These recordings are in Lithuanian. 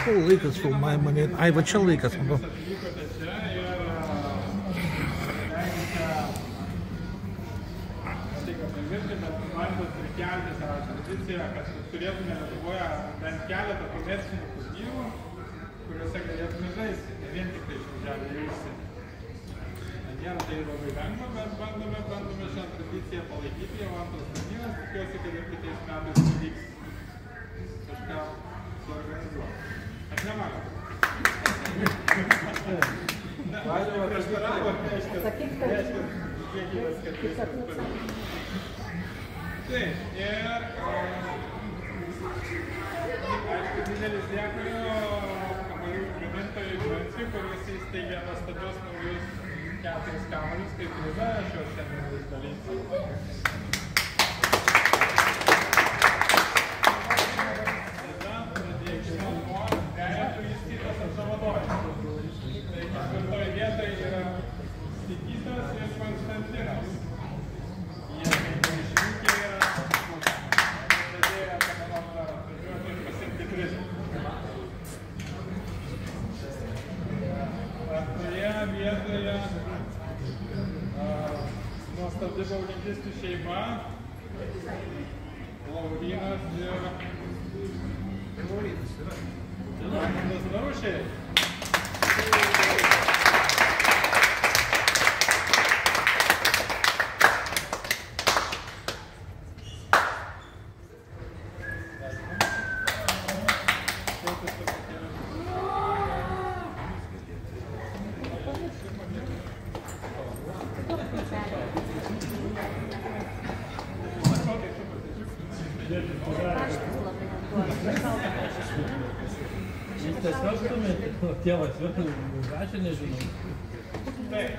O, laikas filmavimą, ai, va čia laikas, manau. Prikelti savo tradiciją, kad turėtume Lietuvoje bent keletą komercinių turnyrų, kuriuose galėtume žaisti, ne vien tik tai išvažiavę į užsienį. Nėra tai labai lengva, bet bandome šią tradiciją palaikyti, jau antras turnyras, tikiuosi, kad ir kitais metais pavyks kažką suorganizuoti. Aš nemanau. Prieštaravo, reiškia, kiekybės, kad viskas pavyks. Taip, ir aišku, didelis dėkui kamuolių gamintojui Branci, kuris įsteigė nuostabius naujus 4 kamuolius kaip prizą, aš jau šiandien išdalinsiu. Tada pradėkime nuo trejetų įskaitos apdovanojimų. Tai ketvirtoje vietoje yra Sigitas ir Konstantinas. Vietoje nuostabi baulingistų šeima, Laurynas ir Raimundas Narušiai. Tėvas rašė, nežinau. Taip.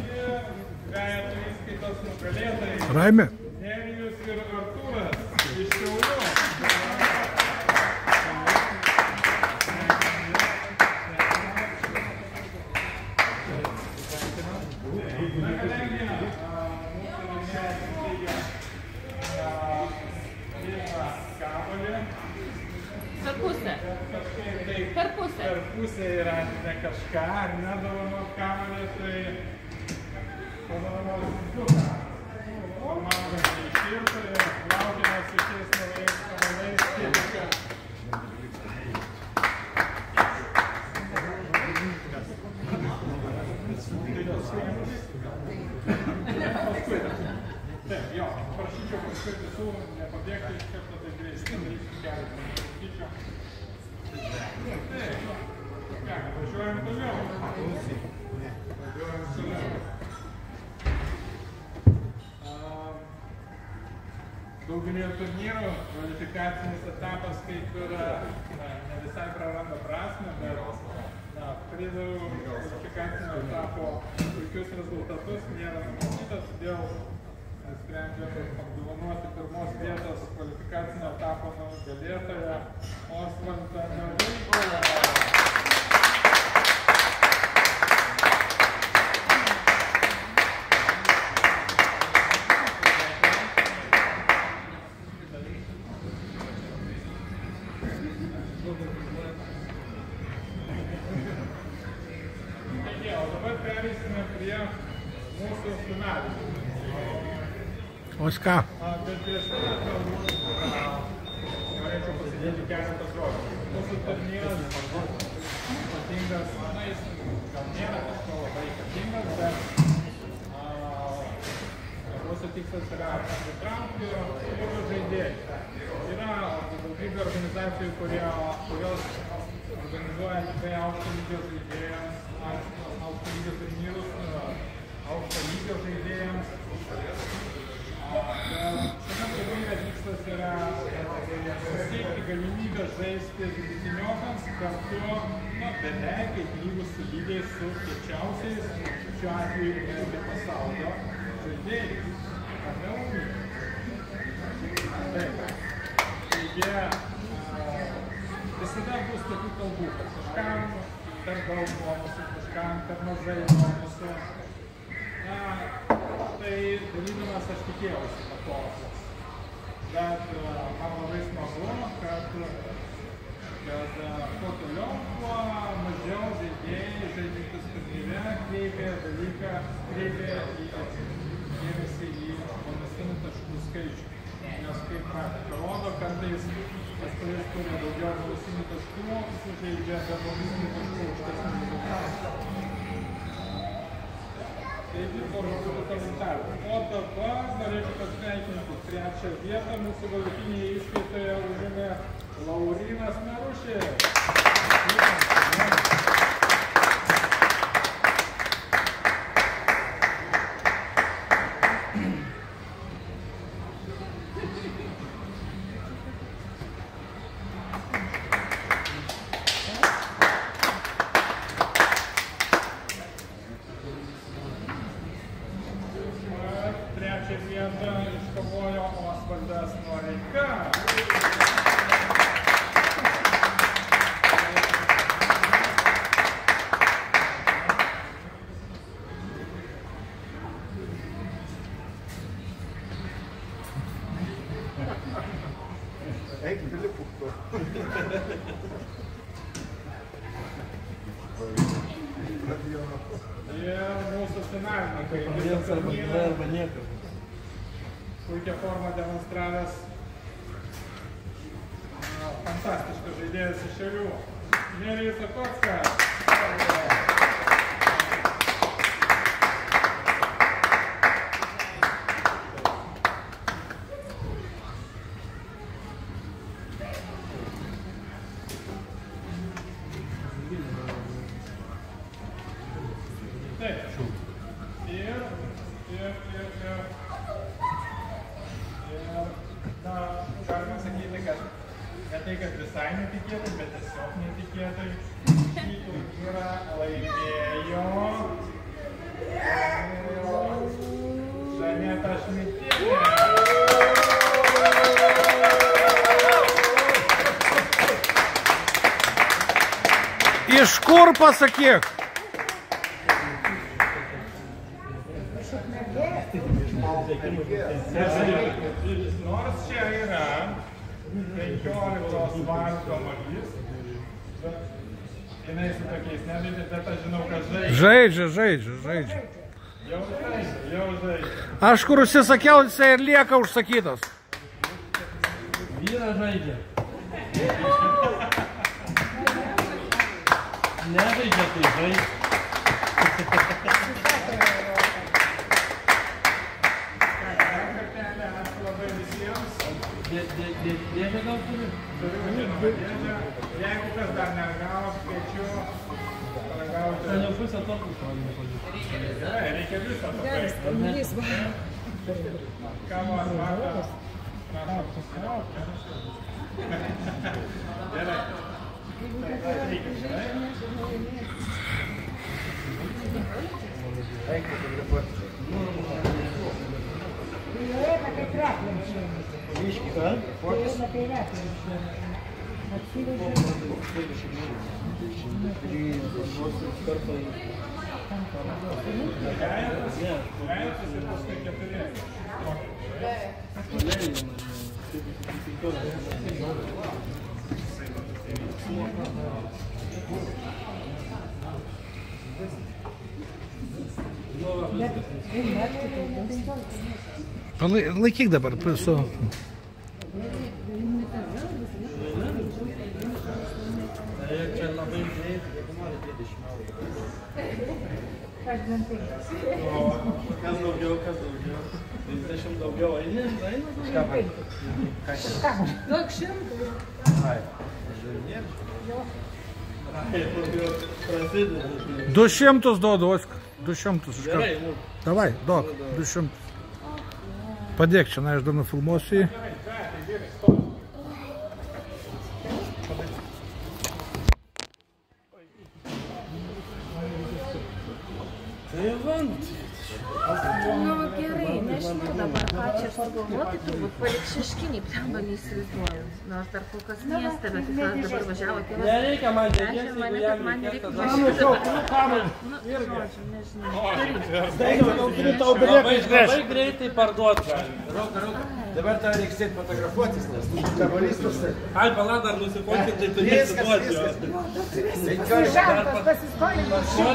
Ir trejetų įskaitos nugalėtojai. Raimė. Nerijus ir Artūras iš Šiaulių. Na, kadangi mūsų laimėjas įsteigia vieną kamuolį. Per pusę. Per pusę. Per pusę yra ne kažką, ar nedovanot kamuolį, tai padovanos du kamuolį. Formavimas neištirtų ir laukiame su šiais naujais kamuoliais kiekio. Taip, jo, prašyčiau paskui visų nepabėgti iš karto, tai greitai darysiu keletą pasakyčiau. Taip, ką, važiuojam toliau. Važiuojam toliau. Daugelį turnyrų kvalifikacinis etapas kaip ir ne visai praranda prasmę, bet prizų kvalifikacinio etapo puikius rezultatus nėra numatytas, todėl sprendžiam apdovanoti pirmos vietos kvalifikacinio etapo nugalėtoją Osvaldą Noreiką. O dabar pereisime prie mūsų finalų. Oska. Bet prieš tai galbūt norėčiau pasidėti keletą žodžių. Mūsų turnyras ypatingas, na jis gal nėra kažko labai ypatingas, bet mūsų tikslas yra pritraukti jaunus žaidėjus. Yra daugybė organizacijų, kurios organizuoja tikrai aukšto lygio žaidėjams, aukšto lygio turnyrus, aukšto lygio žaidėjams. Šiame turnyre tikslas yra suteikti galimybę žaisti vidutiniokams kartu beveik kaip lygus su lygiais su kiečiausiais, šiuo atveju netgi pasaulio žaidėjais. Taigi visada bus tokių kalbų, kad kažkam per daug bonusų, kažkam per mažai bonusų. Tai dalydamas aš tikėjausi paklausos. Bet man labai smagu, kad kaip praktika rodo, kartais tas, kuris turi daugiau bonusinių taškų, sužaidžia be bonusinių taškų aukštesnių rezultatų. Taigi, formalių komentarų. O dabar norėčiau pasveikinti trečią vietą mūsų galutinėje įskaitoje užėmė Laurynas Merušis. Trečią vietą iškovojo Osvaldas Noreika. Ir mūsų finalininkai visą turnyną puikią formą demonstravęs fantastiškas žaidėjas iš Šiaulių Nerijus Sakockas. Galima sakyti, kad ne tai, kad visai netikėtai, bet tiesiog netikėtai šį turnyrą laimėjo Žaneta Šmitienė. Iš kur pasakyk? Nors čia yra 15 varto magis, jinai su tokiais nežaidė, bet aš žinau, kad Žaidžia. Jau žaidžia. Aš kur užsisakiau, jisai ir lieka užsakytas. Vyra žaidžia. Nežaidžia, tai žaidžia. Dėžę gal turi? Jeigu kas dar neragaus, kviečiu paragauti. Ten jau pusę tortų šaudimo pažiūrėjau. Gerai, reikia visą to Ką man matas? Gerai. Reikia, gerai? Reikia fotografuoti. Ryškiai, ką? Fotis? Leisas ir paskui 4. Laikyk dabar su... Čia labai greitai. Kas daugiau? 30 daugiau. Eini? Daug šimtų. Ai, Prasideda. 200 duodu, Oskar. 200 iš karto. Gerai, nu. Davai, duok, 200. Padėk čia, aš dar nufilmuosiu jį. Tai van. Nu gerai, nežinau dabar ką čia sugalvoti, turbūt palik šeškinį, plemba neįsivaizduoju. Nors dar kol kas mieste, bet tikras dabar važiavo tėvas. Nereikia man Vežė mane, kad man nereikia važiuoti. Nu, žodžiu, nežinau. Labai greitai parduoti. dabar tau reiks sėti fotografuotis, nes tu kabalystus. Ai, pala, dar nusifotkint, tai turėsi duoti jo.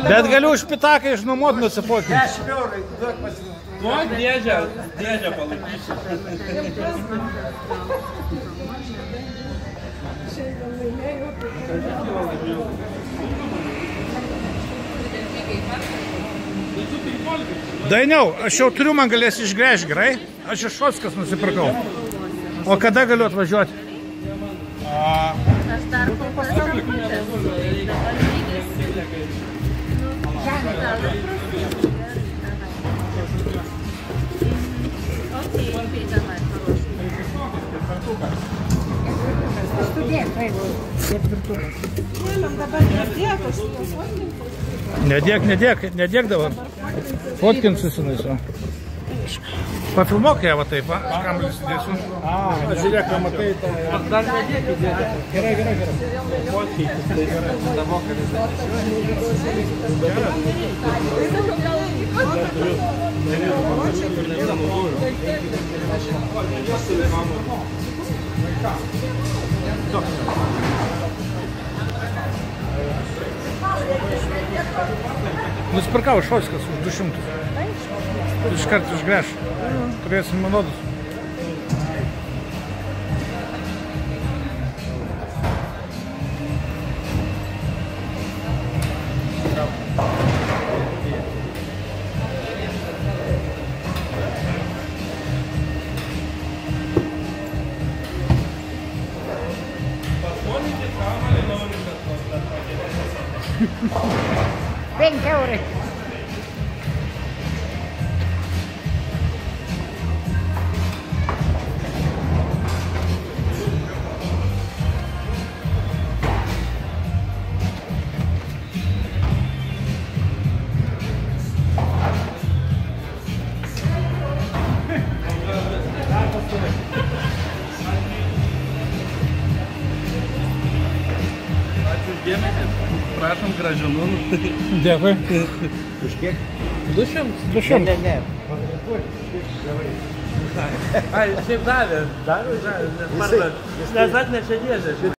Bet galiu už pitaką išnuomot nusifotkinti. 10 eurų, duok pasifotografuoti. Duok dėžę palaikysiu. Dainiau, aš jau turiu, man galės išgręžti, gerai? Aš iš Šockas nusipirkau. O kada galiu atvažiuoti? Aš dar paskambinęs esu, dabar lygis. Окей, давай, Nedėk dabar. Fotkinsiu sinais. Pafilmuok ją va taip, va. Aš kamelį sudėsiu. Žiūrėk, ką matai, tą... Dar nedėk įdėti. Gerai. Nusipirkau Šockas už 200. Iš karto išgręš. Turėsim manodus. €20. Prašom grąžinu. Dėkui. Už kiek? 200. Ne. Ai, šiaip davė. Nes atnešė dėžę.